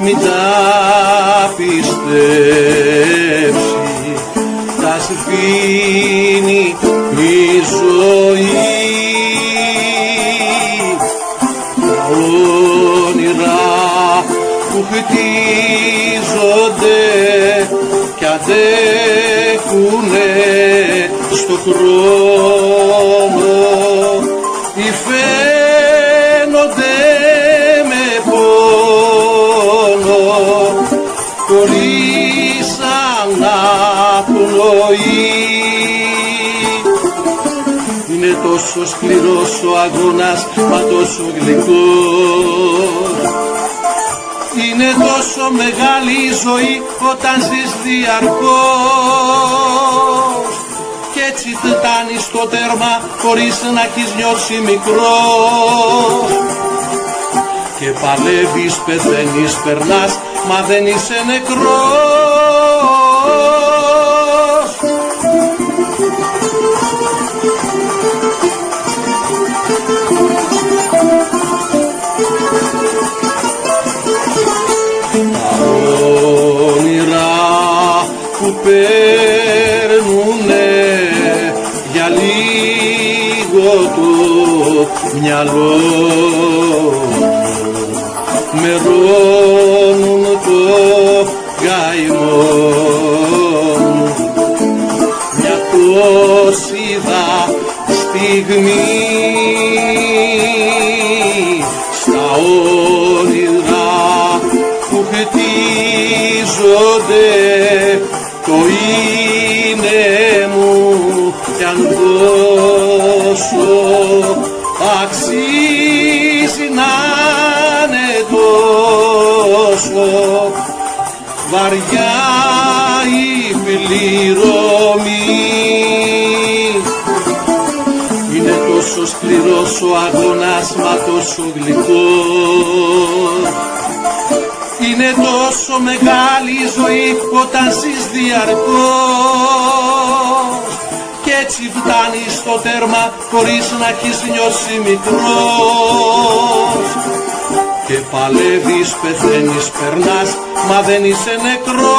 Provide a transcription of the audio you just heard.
μην τα πιστέψει, τα σφήνει η ζωή. Τα όνειρα που χτίζονται κι αντέχουνε στο χρόνο, υφαίνονται με πόνο χωρίς αναπνοή. Είναι τόσο σκληρός ο αγώνας, μα τόσο γλυκός. Είναι τόσο μεγάλη η ζωή όταν ζεις διαρκώς, κι έτσι φτάνεις στο τέρμα χωρίς να έχεις νιώσει μικρός. Και παλεύεις, πεθαίνεις, περνάς, μα δεν είσαι νεκρός. Τα όνειρα που παίρνουνε για λίγο το μυαλό, μερώνουν το γαϊμό μου. Μια τόση στιγμή στα όνειρα που χτίζονται, το είναι μου κι αν δώσω αξίζει να είναι τόσο βαριά η πληρωμή. Είναι τόσο σκληρός ο αγώνας, μα τόσο γλυκός. Είναι τόσο μεγάλη η ζωή όταν ζεις διαρκώς, κι έτσι φτάνεις στο τέρμα χωρίς να έχεις νιώσει μικρός. Και παλεύεις, πεθαίνεις, περνάς, μα δεν είσαι νεκρός.